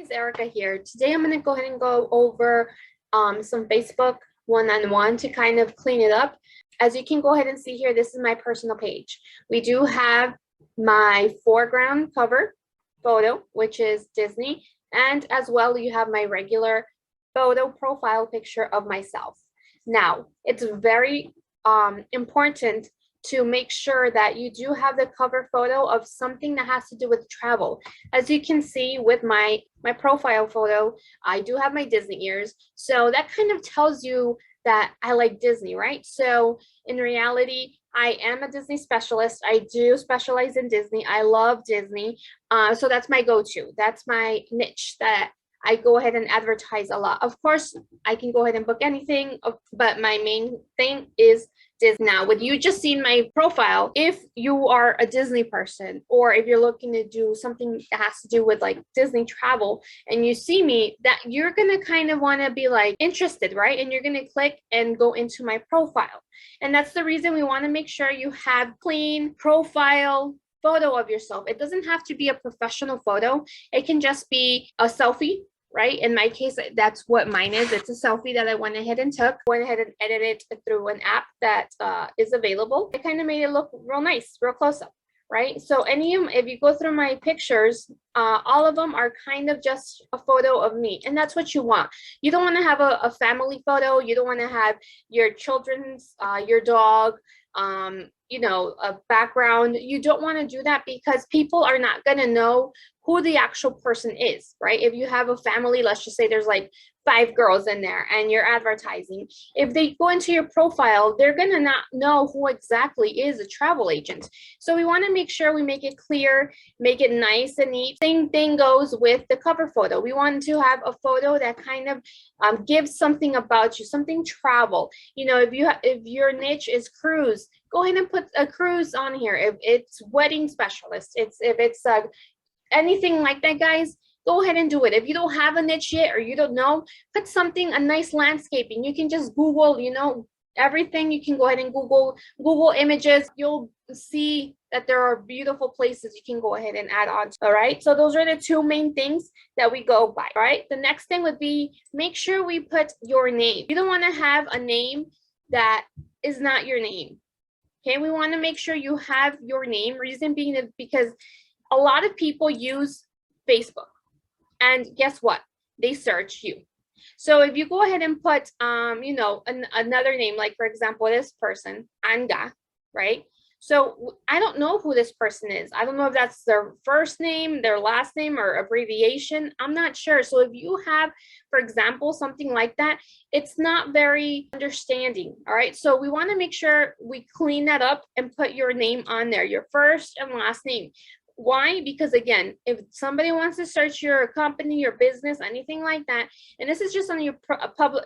guys, Erica here. Today I'm going to go ahead and go over some Facebook one-on-one to kind of clean it up. As you can go ahead and see here, this is my personal page. We do have my foreground cover photo, which is Disney, and as well you have my regular photo profile picture of myself. Now, it's very important to make sure that you do have the cover photo of something that has to do with travel. As you can see with my profile photo, I do have my Disney ears. So that kind of tells you that I like Disney, right? So in reality, I am a Disney specialist. I do specialize in Disney. I love Disney. So that's my go-to. That's my niche that I go ahead and advertise a lot. Of course, I can go ahead and book anything, but my main thing is Disney. Now, with you just seeing my profile, if you are a Disney person, or if you're looking to do something that has to do with like Disney travel, and you see me, that you're gonna kind of want to be like interested, right? And you're gonna click and go into my profile. And that's the reason we want to make sure you have clean profile photo of yourself. It doesn't have to be a professional photo. It can just be a selfie, right? In my case, that's what mine is. It's a selfie that I went ahead and took. Went ahead and edited it through an app that is available. I kind of made it look real nice, real close up, right? So if you go through my pictures, all of them are kind of just a photo of me, and that's what you want. You don't want to have a family photo. You don't want to have your children's, your dog, a background. You don't want to do that because people are not going to know who the actual person is, right? If you have a family, let's just say there's like 5 girls in there and you're advertising, if they go into your profile, they're going to not know who exactly is a travel agent. So we want to make sure we make it clear, make it nice and neat. Same thing goes with the cover photo. We want to have a photo that kind of gives something about you, something travel. If your niche is cruise, go ahead and put a cruise on here. If it's wedding specialist, if it's anything like that, guys, go ahead and do it. If you don't have a niche yet, or you don't know, put something, a nice landscaping. You can just Google, everything. You can go ahead and Google images. You'll see that there are beautiful places you can go ahead and add on. All right. So those are the 2 main things that we go by. All right. The next thing would be, make sure we put your name. You don't want to have a name that is not your name. Okay. We want to make sure you have your name. Reason being is because a lot of people use Facebook, and guess what? They search you. So if you go ahead and put, another name, like for example, this person, Anga, right? So I don't know who this person is. I don't know if that's their first name, their last name, or abbreviation. I'm not sure. So if you have, for example, something like that, it's not very understanding. All right. So we want to make sure we clean that up and put your name on there, your first and last name. Why? Because again, if somebody wants to search your company, your business, anything like that, and this is just on your public,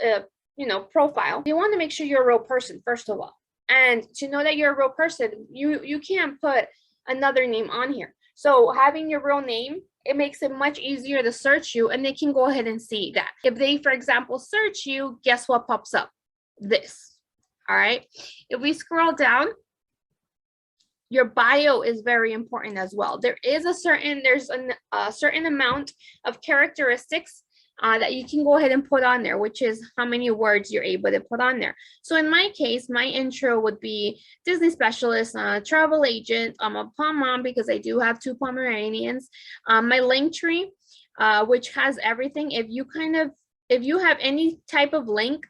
profile, you want to make sure you're a real person, first of all. And to know that you're a real person, you can't put another name on here. So having your real name, it makes it much easier to search you, and they can go ahead and see that. If they, for example, search you, guess what pops up? This. All right. If we scroll down, your bio is very important as well. There's a certain amount of characteristics that you can go ahead and put on there, which is how many words you're able to put on there. So in my case, my intro would be Disney specialist, travel agent. I'm a Pom mom because I do have 2 Pomeranians. My link tree, which has everything. If you have any type of link,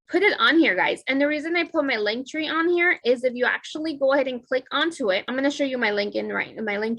put it on here, guys. And the reason I put my link tree on here is if you actually go ahead and click onto it, I'm going to show you my link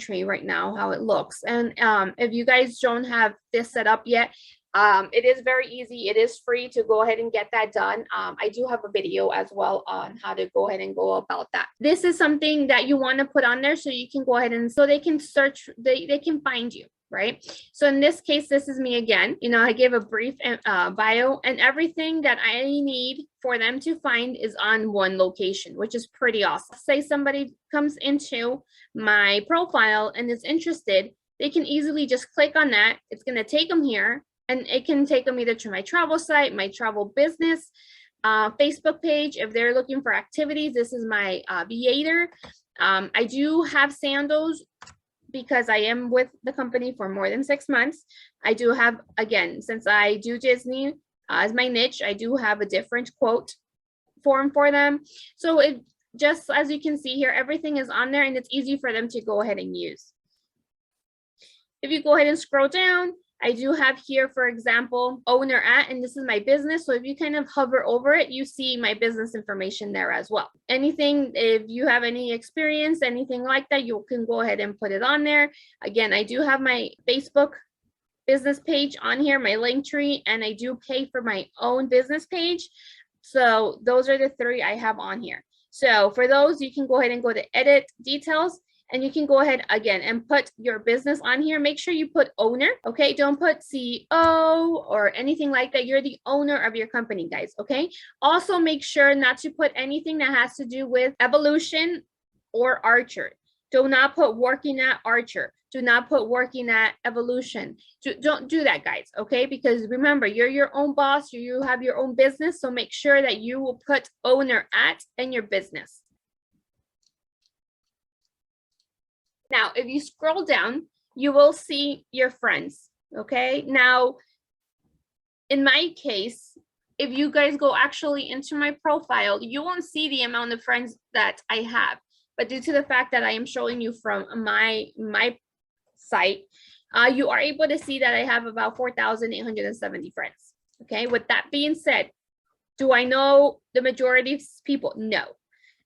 tree right now, how it looks. And if you guys don't have this set up yet, it is very easy. It is free to go ahead and get that done. I do have a video as well on how to go ahead and go about that. This is something that you want to put on there so you can go ahead and so they can search, they can find you. Right. So in this case, this is me again. I gave a brief bio, and everything that I need for them to find is on one location, which is pretty awesome. Say somebody comes into my profile and is interested, they can easily just click on that. It's going to take them here, and it can take them either to my travel site, my travel business, Facebook page. If they're looking for activities, this is my Viator. I do have sandals because I am with the company for more than 6 months, I do have, again, since I do Disney as my niche, I do have a different quote form for them. So it just, as you can see here, everything is on there and it's easy for them to go ahead and use. If you go ahead and scroll down, I do have here, for example, owner at, and this is my business. So if you kind of hover over it, you see my business information there as well. Anything, if you have any experience, anything like that, you can go ahead and put it on there. Again, I do have my Facebook business page on here, my Linktree, and I do pay for my own business page. So those are the 3 I have on here. So for those, you can go ahead and go to edit details, and you can go ahead again and put your business on here. Make sure you put owner, okay? Don't put CEO or anything like that. You're the owner of your company, guys, okay? Also, make sure not to put anything that has to do with Evolution or Archer. Do not put working at Archer. Do not put working at Evolution. Don't do that, guys, okay? Because remember, you're your own boss. You have your own business, so make sure that you will put owner at in your business. Now, if you scroll down, you will see your friends, okay? Now, in my case, if you guys go actually into my profile, you won't see the amount of friends that I have. But due to the fact that I am showing you from my site, you are able to see that I have about 4,870 friends, okay? With that being said, do I know the majority of people? No.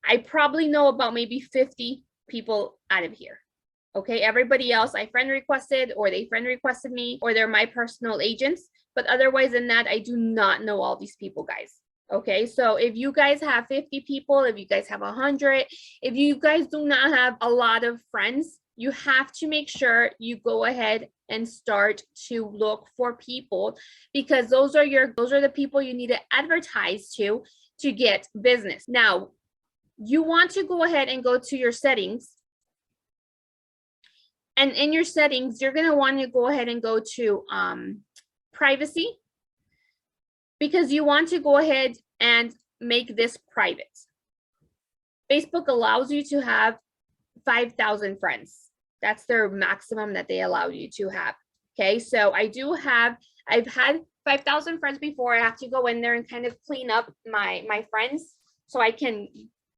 I probably know about maybe 50 people out of here. Okay, everybody else I friend requested, or they friend requested me, or they're my personal agents. But otherwise than that, I do not know all these people, guys. Okay, so if you guys have 50 people, if you guys have 100, if you guys do not have a lot of friends, you have to make sure you go ahead and start to look for people, because those are the people you need to advertise to get business. Now, you want to go ahead and go to your settings. And in your settings, you're going to want to go ahead and go to privacy, because you want to go ahead and make this private. Facebook allows you to have 5,000 friends. That's their maximum that they allow you to have. Okay, so I've had 5,000 friends before. I have to go in there and kind of clean up my friends so I can,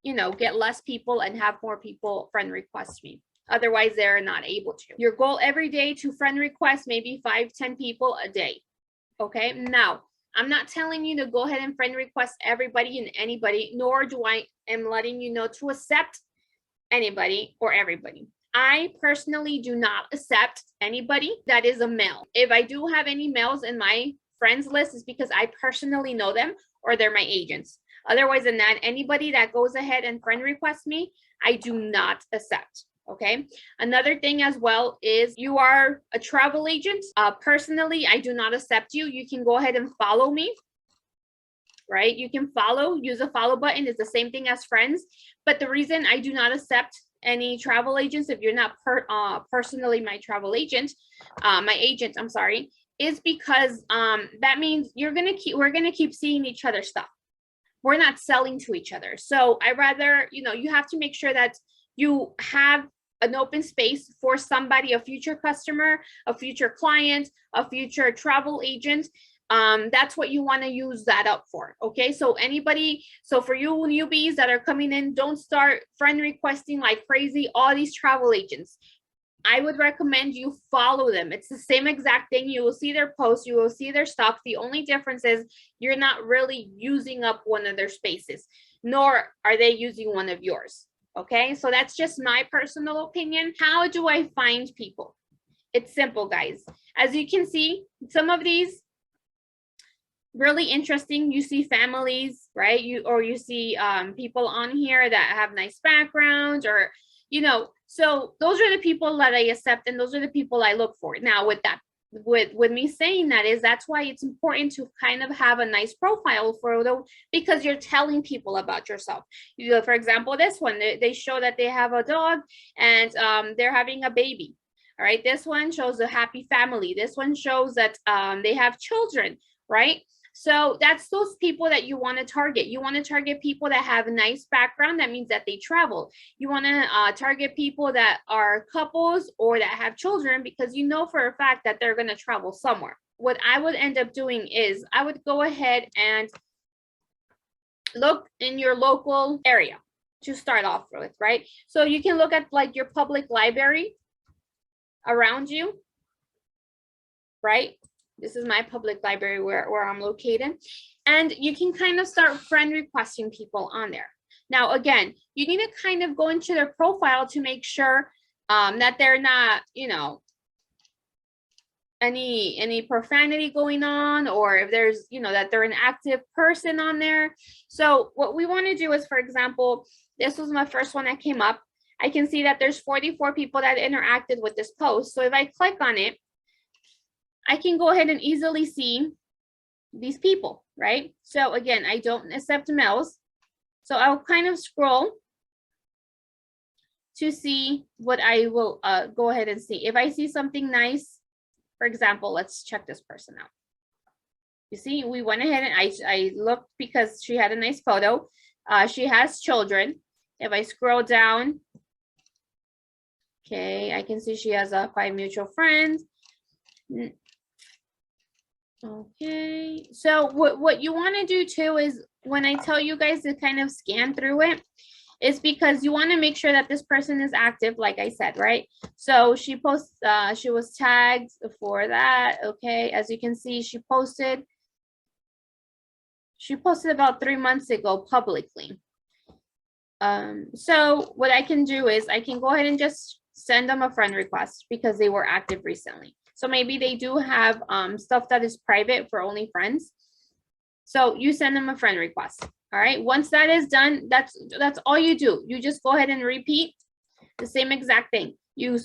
you know, get less people and have more people friend request me. Otherwise, they're not able to. Your goal every day to friend request maybe 5-10 people a day. Okay, now I'm not telling you to go ahead and friend request everybody and anybody, nor do I am letting you know to accept anybody or everybody. I personally do not accept anybody that is a male. If I do have any males in my friends list, it's because I personally know them or they're my agents. Otherwise than that, anybody that goes ahead and friend requests me, I do not accept. Okay, another thing as well is you are a travel agent. Personally, I do not accept you. You can go ahead and follow me, right? You can follow, use a follow button. It's the same thing as friends. But the reason I do not accept any travel agents, if you're not personally my travel agent, my agent, I'm sorry, is because that means we're gonna keep seeing each other's stuff. We're not selling to each other. So I rather, you know, you have to make sure that you have an open space for somebody, a future customer, a future client, a future travel agent. That's what you want to use that up for. Okay, so for you newbies that are coming in, don't start friend requesting like crazy all these travel agents. I would recommend you follow them. It's the same exact thing. You will see their posts, you will see their stuff. The only difference is you're not really using up one of their spaces, nor are they using one of yours. Okay, so that's just my personal opinion. How do I find people? It's simple, guys. As you can see, some of these really interesting. You see families, right? You see people on here that have nice backgrounds, or, you know, so those are the people that I accept, and those are the people I look for. Now, with me saying that is, that's why it's important to kind of have a nice profile photo, because you're telling people about yourself. You know, for example, this one, they show that they have a dog and they're having a baby. All right, this one shows a happy family. This one shows that they have children, right? So that's those people that you want to target. You want to target people that have a nice background. That means that they travel. You want to target people that are couples or that have children, because you know for a fact that they're going to travel somewhere. What I would end up doing is I would go ahead and look in your local area to start off with, right? So you can look at like your public library around you, right? This is my public library where I'm located. And you can kind of start friend requesting people on there. Now, again, you need to kind of go into their profile to make sure that they're not, you know, any profanity going on, or if there's, you know, that they're an active person on there. So what we want to do is, for example, this was my first one that came up. I can see that there's 44 people that interacted with this post. So if I click on it, I can go ahead and easily see these people, right? So again, I don't accept males. So I'll kind of scroll to see what I will go ahead and see. If I see something nice, for example, let's check this person out. You see, we went ahead and I looked because she had a nice photo. She has children. If I scroll down, okay, I can see she has 5 mutual friends. Okay, so what you want to do too is, when I tell you guys to kind of scan through it, is because you want to make sure that this person is active, like I said, right? So she posts, she was tagged for that. Okay, as you can see, she posted about 3 months ago publicly. So what I can do is I can go ahead and just send them a friend request because they were active recently. So maybe they do have stuff that is private for only friends. So you send them a friend request. All right. Once that is done, that's all you do. You just go ahead and repeat the same exact thing. You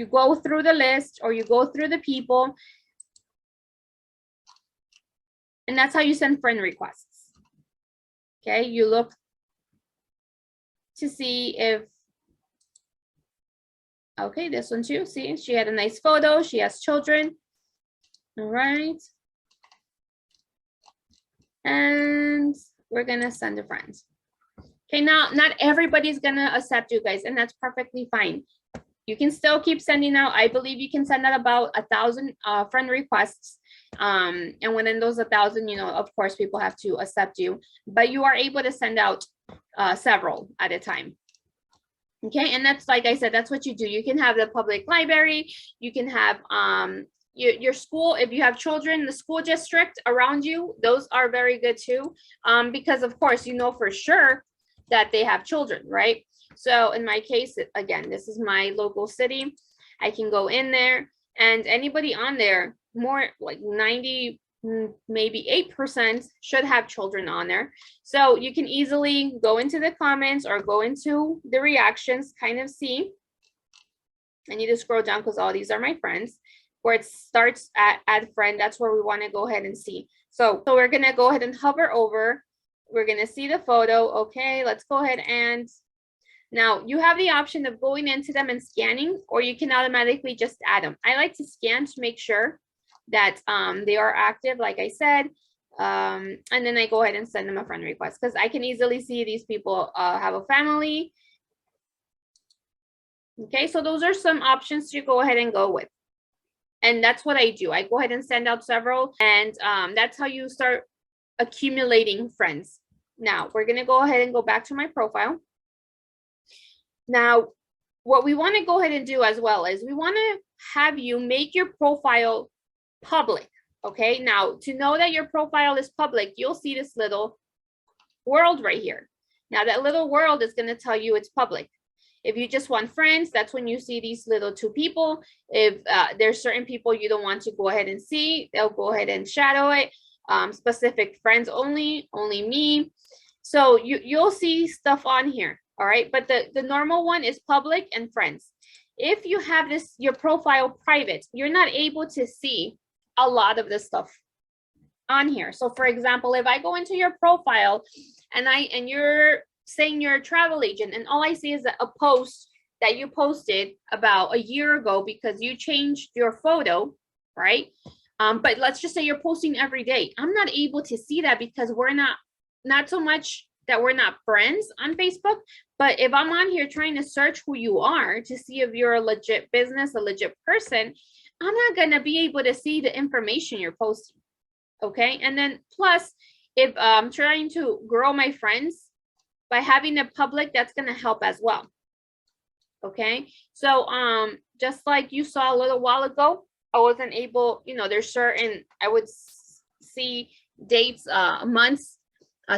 go through the list, or you go through the people. And that's how you send friend requests. Okay. You look to see if, okay, this one too. See, she had a nice photo. She has children. All right. And we're gonna send a friend. Okay, now not everybody's gonna accept you guys, and that's perfectly fine. You can still keep sending out. I believe you can send out about 1,000 friend requests. And within those 1,000, you know, of course, people have to accept you, but you are able to send out several at a time. Okay, and that's, like I said, that's what you do. You can have the public library, you can have your school, if you have children, the school district around you, those are very good too, because of course, you know for sure that they have children, right? So in my case, again, this is my local city. I can go in there, and anybody on there, more like 90, maybe 8% should have children on there. So you can easily go into the comments or go into the reactions, kind of see. I need to scroll down because all these are my friends. Where it starts at add friend, that's where we want to go ahead and see. So we're going to go ahead and hover over. We're going to see the photo. Okay, let's go ahead, and now you have the option of going into them and scanning, or you can automatically just add them. I like to scan to make sure that they are active, like I said, and then I go ahead and send them a friend request, because I can easily see these people have a family. Okay, so those are some options to go ahead and go with. And that's what I do. I go ahead and send out several, and that's how you start accumulating friends. Now we're going to go ahead and go back to my profile. Now, what we want to go ahead and do as well is we want to have you make your profile public. Okay, now to know that your profile is public, you'll see this little world right here. Now that little world is going to tell you it's public. If you just want friends, that's when you see these little 2 people. If there's certain people you don't want to go ahead and see, they'll go ahead and shadow it. Specific friends only me. So you'll see stuff on here. All right, but the normal one is public and friends. If you have your profile private, you're not able to see a lot of this stuff on here. So for example, if I go into your profile and you're saying you're a travel agent, and all I see is a post that you posted about a year ago because you changed your photo, right? But let's just say you're posting every day. I'm not able to see that because we're not so much that we're not friends on Facebook, but if I'm on here trying to search who you are to see if you're a legit business, a legit person, I'm not going to be able to see the information you're posting. Okay. And then plus, if I'm trying to grow my friends by having a public, that's going to help as well. Okay. So just like you saw a little while ago, I wasn't able, there's certain, I would see dates, months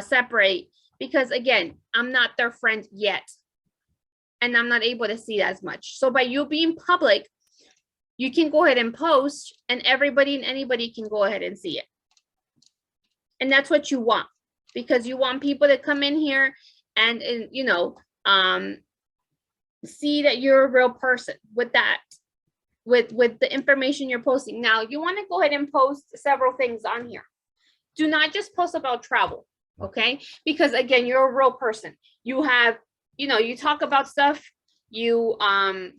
separate because again, I'm not their friend yet. And I'm not able to see as much. So by you being public, you can go ahead and post and everybody and anybody can go ahead and see it. And that's what you want because you want people to come in here and see that you're a real person with that, with the information you're posting. Now you want to go ahead and post several things on here. Do not just post about travel, okay? Because again, you're a real person. You have, you talk about stuff, you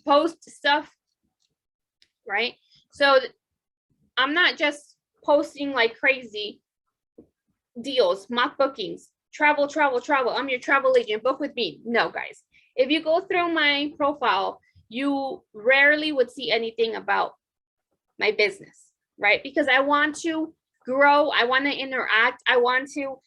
post stuff, right? So I'm not just posting like crazy deals, mock bookings, travel. I'm your travel agent, book with me. No, guys. If you go through my profile, you rarely would see anything about my business, right? Because I want to grow, I want to interact, I want to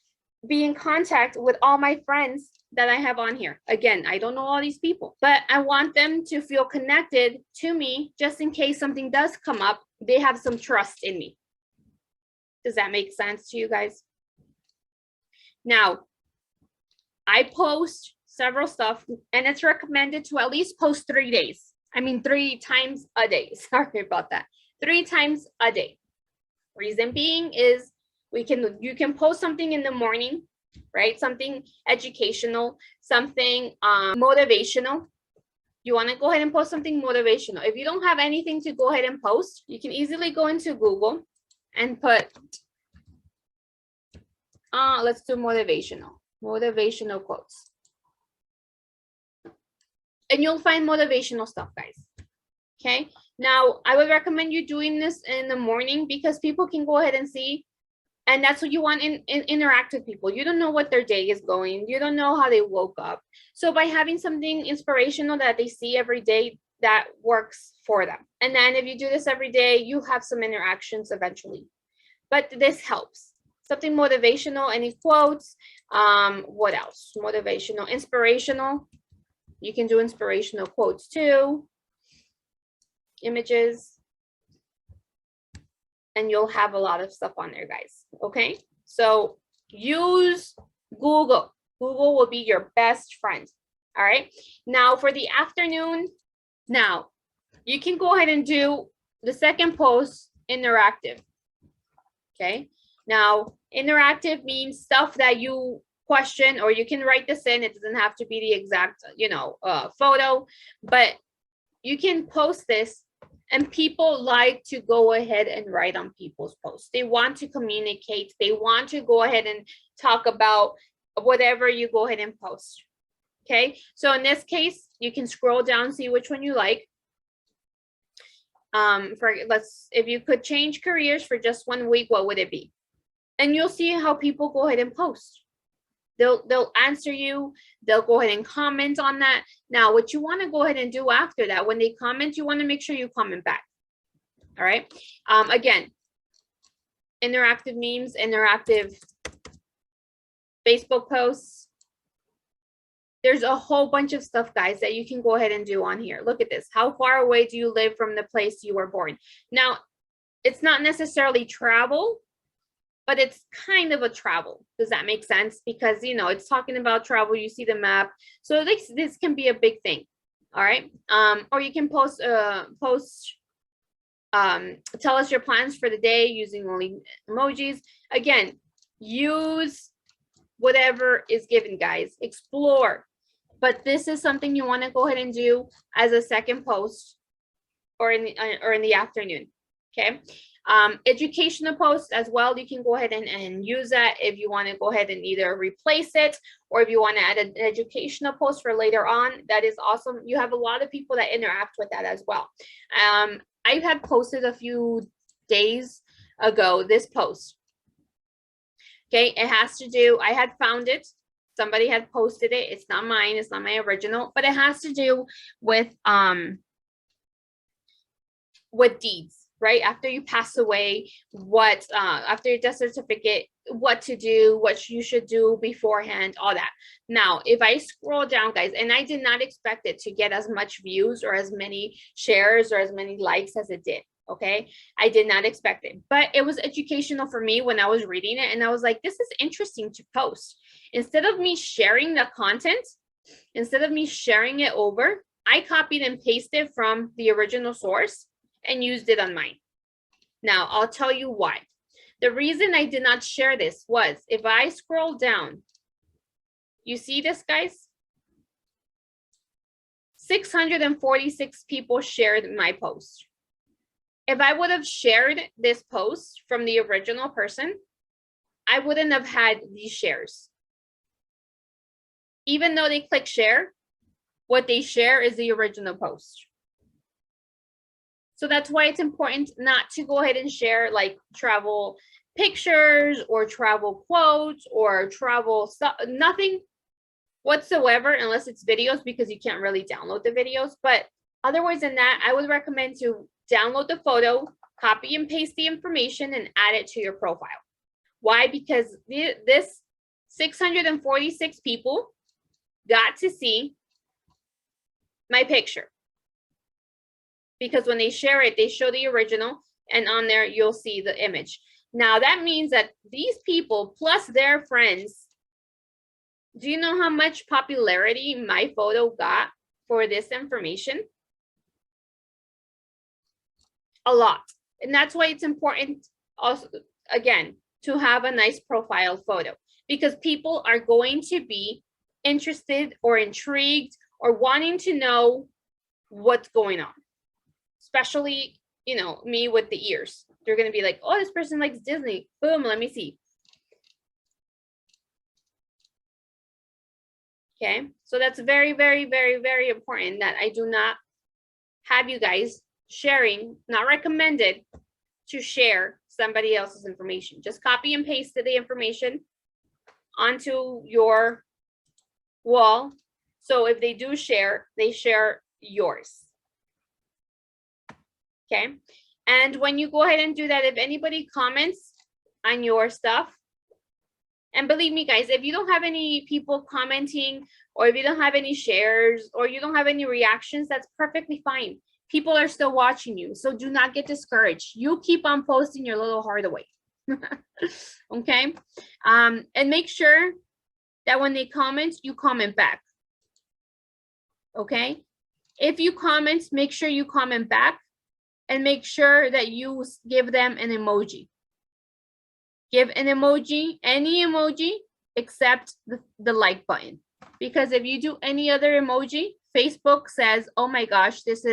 be in contact with all my friends that I have on here. Again, I don't know all these people, but I want them to feel connected to me just in case something does come up, they have some trust in me. Does that make sense to you guys? Now, I post several stuff and it's recommended to at least post 3 days. I mean, 3 times a day. Sorry about that. 3 times a day. Reason being is you can post something in the morning, right? Something educational, something motivational. You want to go ahead and post something motivational. If you don't have anything to go ahead and post, you can easily go into Google and put, let's do motivational quotes. And you'll find motivational stuff, guys. Okay. Now, I would recommend you doing this in the morning because people can go ahead and see. And that's what you want in interact with people. You don't know what their day is going. You don't know how they woke up. So by having something inspirational that they see every day, that works for them. And then if you do this every day, you have some interactions eventually. But this helps. Something motivational, any quotes, what else? Motivational, inspirational. You can do inspirational quotes too. Images. And you'll have a lot of stuff on there, guys. Okay. So use Google. Google will be your best friend. All right. Now for the afternoon, now you can go ahead and do the second post interactive. Okay. Now interactive means stuff that you question, or you can write this in. It doesn't have to be the exact, photo, but you can post this. And people like to go ahead and write on people's posts. They want to communicate. They want to go ahead and talk about whatever you go ahead and post. Okay. So in this case, you can scroll down, see which one you like. If you could change careers for just 1 week, what would it be? And you'll see how people go ahead and post. They'll answer you. They'll go ahead and comment on that. Now, what you want to go ahead and do after that, when they comment, you want to make sure you comment back. All right. Again, interactive memes, interactive Facebook posts. There's a whole bunch of stuff, guys, that you can go ahead and do on here. Look at this. How far away do you live from the place you were born? Now, it's not necessarily travel, but it's kind of a travel. Does that make sense? Because, it's talking about travel. You see the map. So this can be a big thing. All right. Or you can post, tell us your plans for the day using only emojis. Again, use whatever is given, guys. Explore. But this is something you want to go ahead and do as a second post or in the afternoon. Okay. Educational posts as well. You can go ahead and use that if you want to go ahead and either replace it, or if you want to add an educational post for later on. That is awesome. You have a lot of people that interact with that as well. I had posted a few days ago, this post. Okay, it has to do, I had found it. Somebody had posted it. It's not mine, it's not my original, but it has to do with deeds, right? After you pass away, what after your death certificate, what to do, what you should do beforehand, all that. Now, if I scroll down, guys, and I did not expect it to get as much views or as many shares or as many likes as it did. Okay, I did not expect it, but it was educational for me when I was reading it, and I was like, this is interesting to post. Instead of me sharing the content, instead of me sharing it over, I copied and pasted from the original source and used it on mine. Now, I'll tell you why. The reason I did not share this was, if I scroll down, you see this, guys? 646 people shared my post. If I would have shared this post from the original person, I wouldn't have had these shares. Even though they click share, what they share is the original post. So that's why it's important not to go ahead and share like travel pictures or travel quotes or travel stuff, nothing whatsoever, unless it's videos, because you can't really download the videos. But otherwise than that, I would recommend to download the photo, copy and paste the information, and add it to your profile. Why? Because this 646 people got to see my picture. Because when they share it, they show the original, and on there you'll see the image. Now that means that these people plus their friends, do you know how much popularity my photo got for this information? A lot. And that's why it's important also, again, to have a nice profile photo, because people are going to be interested or intrigued or wanting to know what's going on. Especially, you know, me with the ears. They're going to be like, oh, this person likes Disney. Boom, let me see. Okay, so that's very, very, very, very important that I do not have you guys sharing, not recommended to share somebody else's information. Just copy and paste the information onto your wall. So if they do share, they share yours. Okay, and when you go ahead and do that, if anybody comments on your stuff, and believe me, guys, if you don't have any people commenting, or if you don't have any shares, or you don't have any reactions, that's perfectly fine. People are still watching you, so do not get discouraged. You keep on posting your little heart away. Okay, and make sure that when they comment, you comment back. Okay, if you comment, make sure you comment back, and make sure that you give them an emoji. Give an emoji, any emoji, except the like button. Because if you do any other emoji, Facebook says, oh my gosh, this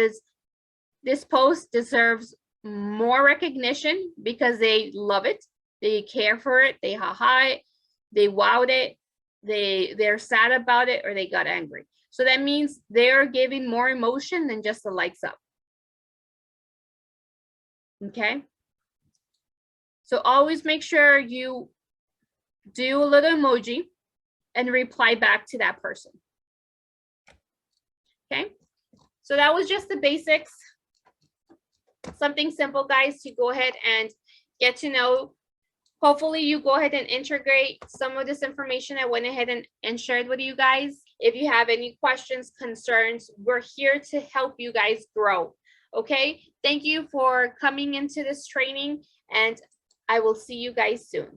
post deserves more recognition, because they love it, they care for it, they ha-ha it, they wowed it, they're sad about it, or they got angry. So that means they're giving more emotion than just the likes up. Okay, so always make sure you do a little emoji and reply back to that person. Okay, so that was just the basics. Something simple, guys, to go ahead and get to know. Hopefully you go ahead and integrate some of this information I went ahead and shared with you guys. If you have any questions, concerns, we're here to help you guys grow. Okay, thank you for coming into this training, and I will see you guys soon.